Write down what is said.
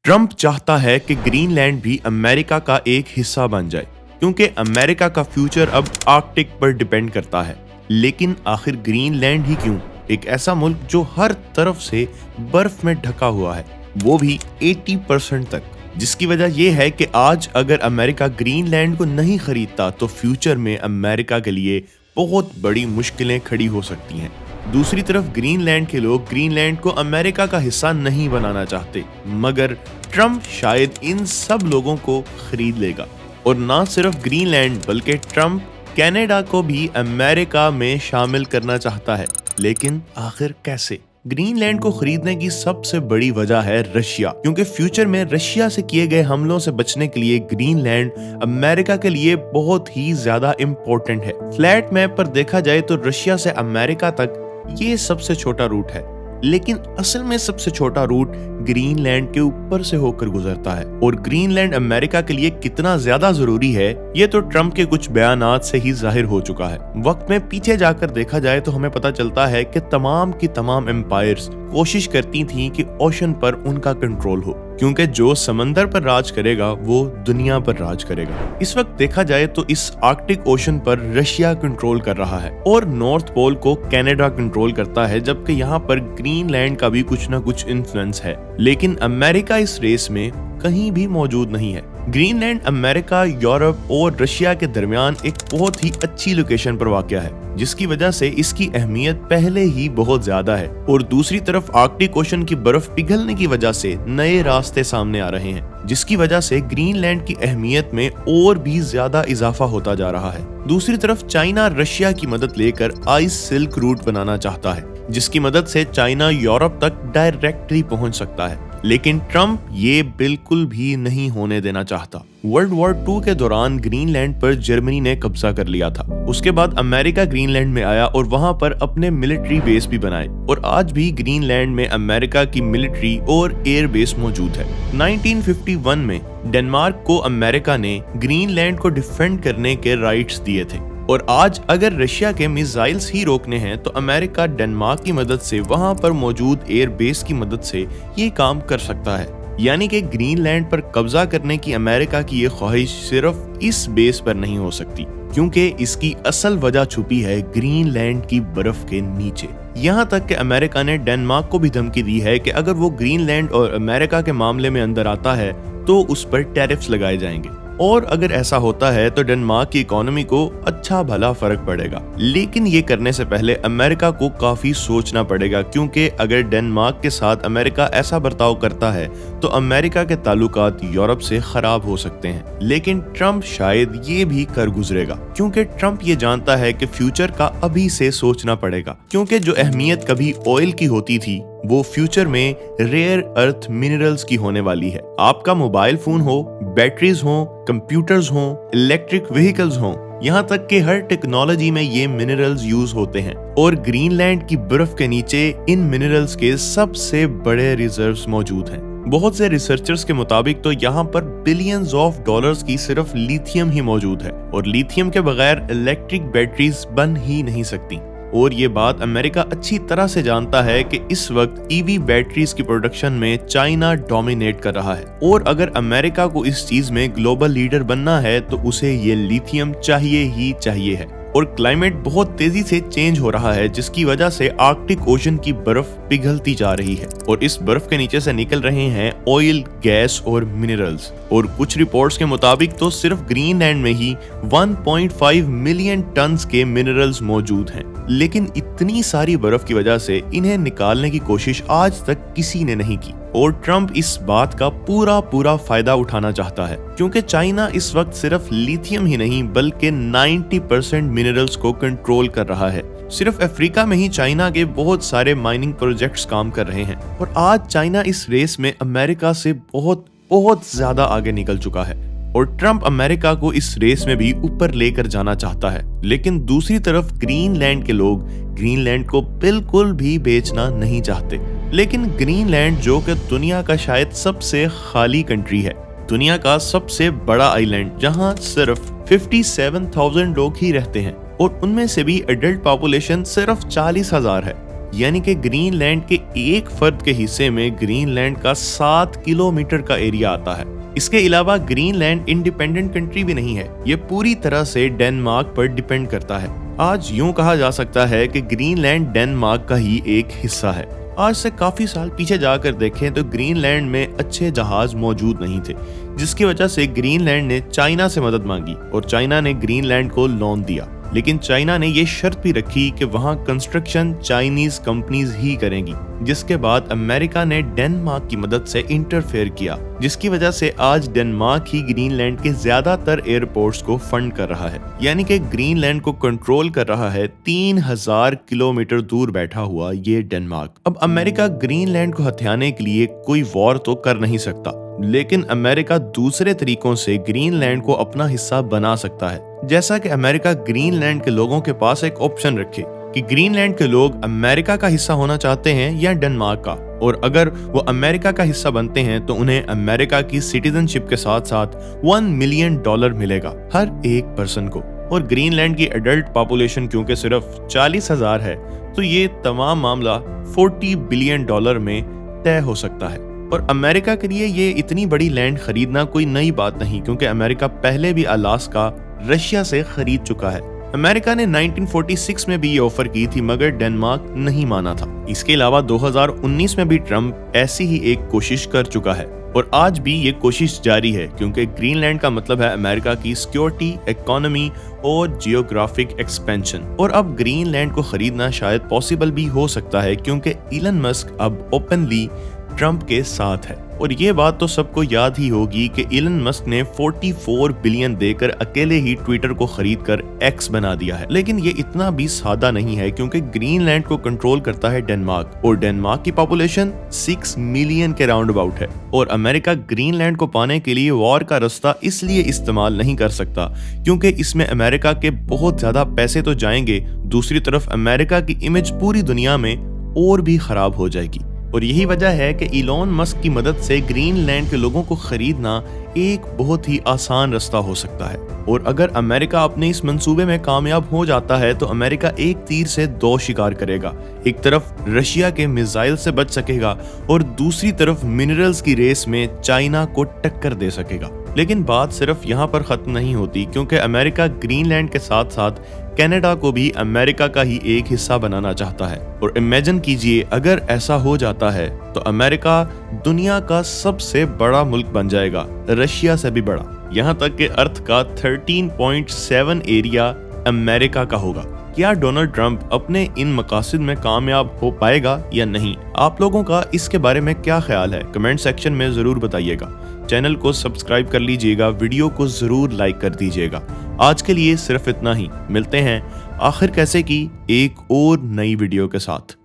Trump चाहता है कि ग्रीनलैंड भी अमेरिका का एक हिस्सा बन जाए क्योंकि अमेरिका का फ्यूचर अब आर्कटिक पर डिपेंड करता है। लेकिन आखिर ग्रीनलैंड ही क्यों? एक ऐसा मुल्क जो हर तरफ से बर्फ में ढका हुआ है, वो भी 80% तक, जिसकी वजह यह है कि आज अगर अमेरिका ग्रीनलैंड को नहीं खरीदता तो फ्यूचर में अमेरिका के लिए बहुत बड़ी मुश्किलें खड़ी हो सकती हैं। दूसरी तरफ ग्रीनलैंड के लोग ग्रीनलैंड को अमेरिका का हिस्सा नहीं बनाना चाहते, मगर ट्रंप शायद इन सब लोगों को खरीद लेगा। और ना सिर्फ ग्रीनलैंड बल्कि ट्रंप कनाडा को भी अमेरिका में शामिल करना चाहता है। लेकिन आखिर कैसे? ग्रीनलैंड को खरीदने की सबसे बड़ी वजह है रशिया, क्योंकि फ्यूचर में रशिया से किए गए हमलों से बचने के लिए ग्रीनलैंड अमेरिका के लिए बहुत ही ज्यादा इम्पोर्टेंट है। फ्लैट मैप पर देखा जाए तो रशिया से अमेरिका तक ये सबसे छोटा रूट है, लेकिन असल में सबसे छोटा रूट ग्रीनलैंड के ऊपर से होकर गुजरता है। और ग्रीनलैंड अमेरिका के लिए कितना ज्यादा जरूरी है, ये तो ट्रंप के कुछ बयानात से ही जाहिर हो चुका है। वक्त में पीछे जाकर देखा जाए तो हमें पता चलता है कि तमाम की तमाम एम्पायर्स कोशिश करती थीं कि ओशन पर उनका कंट्रोल हो, क्योंकि जो समंदर पर राज करेगा वो दुनिया पर राज करेगा। इस वक्त देखा जाए तो इस आर्कटिक ओशन पर रशिया कंट्रोल कर रहा है और नॉर्थ पोल को कनाडा कंट्रोल करता है, जबकि यहाँ पर ग्रीनलैंड का भी कुछ ना कुछ इन्फ्लुएंस है। लेकिन अमेरिका इस रेस में कहीं भी मौजूद नहीं है। ग्रीनलैंड अमेरिका, यूरोप और रशिया के दरमियान एक बहुत ही अच्छी लोकेशन पर वाक़या है, जिसकी वजह से इसकी अहमियत पहले ही बहुत ज्यादा है। और दूसरी तरफ आर्कटिक ओशन की बर्फ पिघलने की वजह से नए रास्ते सामने आ रहे हैं, जिसकी वजह से ग्रीनलैंड की अहमियत में और भी ज्यादा इजाफा होता जा रहा है। दूसरी तरफ चाइना रशिया की मदद लेकर आइस सिल्क रूट बनाना चाहता है, जिसकी मदद से चाइना यूरोप तक डायरेक्टली पहुंच सकता है। लेकिन ट्रंप ये बिल्कुल भी नहीं होने देना चाहता। वर्ल्ड वॉर 2 के दौरान ग्रीनलैंड पर जर्मनी ने कब्जा कर लिया था। उसके बाद अमेरिका ग्रीनलैंड में आया और वहां पर अपने मिलिट्री बेस भी बनाए, और आज भी ग्रीनलैंड में अमेरिका की मिलिट्री और एयर बेस मौजूद है। 1951 में डेनमार्क को अमेरिका ने ग्रीनलैंड को डिफेंड करने के राइट्स दिए थे, और आज अगर रशिया के मिसाइल्स ही रोकने हैं तो अमेरिका डेनमार्क की मदद से, वहां पर मौजूद एयर बेस की मदद से ये काम कर सकता है। यानी कि ग्रीनलैंड पर कब्जा करने की अमेरिका की ये ख्वाहिश सिर्फ इस बेस पर नहीं हो सकती, क्योंकि इसकी असल वजह छुपी है ग्रीनलैंड की बर्फ के नीचे। यहाँ तक कि अमेरिका ने डेनमार्क को भी धमकी दी है कि अगर वो ग्रीनलैंड और अमेरिका के मामले में अंदर आता है तो उस पर टैरिफ्स लगाए जाएंगे, और अगर ऐसा होता है तो डेनमार्क की इकोनॉमी को अच्छा भला फर्क पड़ेगा। लेकिन ये करने से पहले अमेरिका को काफी सोचना पड़ेगा, क्योंकि अगर डेनमार्क के साथ अमेरिका ऐसा बर्ताव करता है तो अमेरिका के ताल्लुकात यूरोप से खराब हो सकते हैं। लेकिन ट्रंप शायद ये भी कर गुजरेगा, क्योंकि ट्रंप ये जानता है कि फ्यूचर का अभी से सोचना पड़ेगा, क्योंकि जो अहमियत कभी ऑयल की होती थी वो फ्यूचर में रेयर अर्थ मिनरल्स की होने वाली है। आपका मोबाइल फोन हो, बैटरीज हो, कंप्यूटर्स हो, इलेक्ट्रिक व्हीकल्स हो, यहाँ तक कि हर टेक्नोलॉजी में ये मिनरल्स यूज होते हैं। और ग्रीनलैंड की बर्फ के नीचे इन मिनरल्स के सबसे बड़े रिजर्व्स मौजूद हैं। बहुत से रिसर्चर्स के मुताबिक तो यहाँ पर बिलियंस ऑफ डॉलर्स की सिर्फ लिथियम ही मौजूद है, और लिथियम के बगैर इलेक्ट्रिक बैटरीज बन ही नहीं सकती। और ये बात अमेरिका अच्छी तरह से जानता है कि इस वक्त ईवी बैटरीज की प्रोडक्शन में चाइना डोमिनेट कर रहा है, और अगर अमेरिका को इस चीज में ग्लोबल लीडर बनना है तो उसे ये लिथियम चाहिए ही चाहिए है। और क्लाइमेट बहुत तेजी से चेंज हो रहा है, जिसकी वजह से आर्कटिक ओशन की बर्फ पिघलती जा रही है, और इस बर्फ के नीचे से निकल रहे हैं ऑयल, गैस और मिनरल्स। और कुछ रिपोर्ट्स के मुताबिक तो सिर्फ ग्रीनलैंड में ही 1.5 मिलियन टन्स के मिनरल्स मौजूद हैं। लेकिन इतनी सारी बर्फ की वजह से इन्हें निकालने की कोशिश आज तक किसी ने नहीं की, और ट्रंप इस बात का पूरा फायदा उठाना चाहता है, क्योंकि चाइना इस वक्त सिर्फ लिथियम ही नहीं बल्कि 90% मिनरल्स को कंट्रोल कर रहा है। सिर्फ अफ्रीका में ही चाइना के बहुत सारे माइनिंग प्रोजेक्ट्स काम कर रहे हैं, और आज चाइना इस रेस में अमेरिका से बहुत ज्यादा आगे निकल चुका है, और ट्रंप अमेरिका को इस रेस में भी ऊपर लेकर जाना चाहता है। लेकिन दूसरी तरफ ग्रीनलैंड के लोग ग्रीनलैंड को बिल्कुल भी बेचना नहीं चाहते। लेकिन ग्रीनलैंड, जो कि दुनिया का शायद सबसे खाली कंट्री है, दुनिया का सबसे बड़ा आइलैंड, जहां सिर्फ 57,000 लोग ही रहते हैं, और उनमें से भी एडल्ट पॉपुलेशन सिर्फ 40,000 है, यानी कि ग्रीनलैंड के एक फर्द के हिस्से में ग्रीनलैंड का 7 किलोमीटर का एरिया आता है। इसके अलावा ग्रीनलैंड इंडिपेंडेंट कंट्री भी नहीं है, ये पूरी तरह से डेनमार्क पर डिपेंड करता है। आज यूं कहा जा सकता है कि ग्रीनलैंड डेनमार्क का ही एक हिस्सा है। आज से काफी साल पीछे जाकर देखें तो ग्रीनलैंड में अच्छे जहाज मौजूद नहीं थे, जिसकी वजह से ग्रीनलैंड ने चाइना से मदद मांगी और चाइना ने ग्रीनलैंड को लोन दिया। लेकिन चाइना ने ये शर्त भी रखी कि वहां कंस्ट्रक्शन चाइनीज कंपनीज ही करेंगी, जिसके बाद अमेरिका ने डेनमार्क की मदद से इंटरफेयर किया, जिसकी वजह से आज डेनमार्क ही ग्रीनलैंड के ज्यादातर एयरपोर्ट्स को फंड कर रहा है। यानी कि ग्रीनलैंड को कंट्रोल कर रहा है 3000 किलोमीटर दूर बैठा हुआ ये डेनमार्क। अब अमेरिका ग्रीनलैंड को हथियाने के लिए कोई वॉर तो कर नहीं सकता, लेकिन अमेरिका दूसरे तरीकों से ग्रीनलैंड को अपना हिस्सा बना सकता है। जैसा कि अमेरिका ग्रीनलैंड के लोगों के पास एक ऑप्शन रखे कि ग्रीनलैंड के लोग अमेरिका का हिस्सा होना चाहते हैं या डेनमार्क का, और अगर वो अमेरिका का हिस्सा बनते हैं तो उन्हें अमेरिका की सिटीजनशिप के साथ साथ $1 मिलियन मिलेगा हर एक पर्सन को। और ग्रीनलैंड की एडल्ट पॉपुलेशन क्योंकि सिर्फ 40,000 है, तो ये तमाम मामला $40 बिलियन में तय हो सकता है। और अमेरिका के लिए ये इतनी बड़ी लैंड खरीदना कोई नई बात नहीं, क्योंकि अमेरिका पहले भी अलास्का रशिया से खरीद चुका है। अमेरिका ने 1946 में भी ये ऑफर की थी, मगर डेनमार्क नहीं माना था। इसके अलावा 2019 में भी ट्रंप ऐसी ही एक कोशिश कर चुका है और आज भी ये कोशिश जारी है, क्योंकि ग्रीनलैंड का मतलब है अमेरिका की सिक्योरिटी, इकोनॉमी और जियोग्राफिक एक्सपेंशन। और अब ग्रीनलैंड को खरीदना शायद पॉसिबल भी हो सकता है, क्योंकि इलन मस्क अब ओपनली ट्रंप के साथ है। और ये बात तो सबको याद ही होगी कि इलन मस्क ने 44 बिलियन देकर अकेले ही ट्विटर को खरीदकर एक्स बना दिया है। लेकिन ये इतना भी सादा नहीं है, क्योंकि ग्रीनलैंड को कंट्रोल करता है डेनमार्क, और डेनमार्क की पॉपुलेशन 6 मिलियन के राउंड अबाउट है। और अमेरिका ग्रीनलैंड को पाने के लिए वॉर का रास्ता इसलिए इस्तेमाल नहीं कर सकता क्योंकि इसमें अमेरिका के बहुत ज्यादा पैसे तो जाएंगे, दूसरी तरफ अमेरिका की इमेज पूरी दुनिया में और भी खराब हो जाएगी। और यही वजह है कि इलॉन मस्क की मदद से ग्रीनलैंड के लोगों को खरीदना एक बहुत ही आसान रास्ता हो सकता है। और अगर अमेरिका अपने इस मंसूबे में कामयाब हो जाता है तो अमेरिका एक तीर से दो शिकार करेगा। एक तरफ रशिया के मिसाइल से बच सकेगा और दूसरी तरफ मिनरल्स की रेस में चाइना को टक्कर दे सकेगा। लेकिन बात सिर्फ यहाँ पर खत्म नहीं होती, क्योंकि अमेरिका ग्रीनलैंड के साथ साथ कनाडा को भी अमेरिका का ही एक हिस्सा बनाना चाहता है। और इमेजिन कीजिए, अगर ऐसा हो जाता है तो अमेरिका दुनिया का सबसे बड़ा मुल्क बन जाएगा, रशिया से भी बड़ा। यहाँ तक कि अर्थ का 13.7 एरिया अमेरिका का होगा। क्या डोनाल्ड ट्रंप अपने इन मकासद में कामयाब हो पाएगा या नहीं? आप लोगों का इसके बारे में क्या ख्याल है? कमेंट सेक्शन में जरूर बताइएगा। चैनल को सब्सक्राइब कर लीजिएगा, वीडियो को जरूर लाइक कर दीजिएगा। आज के लिए सिर्फ इतना ही, मिलते हैं आखिर कैसे की एक और नई वीडियो के साथ।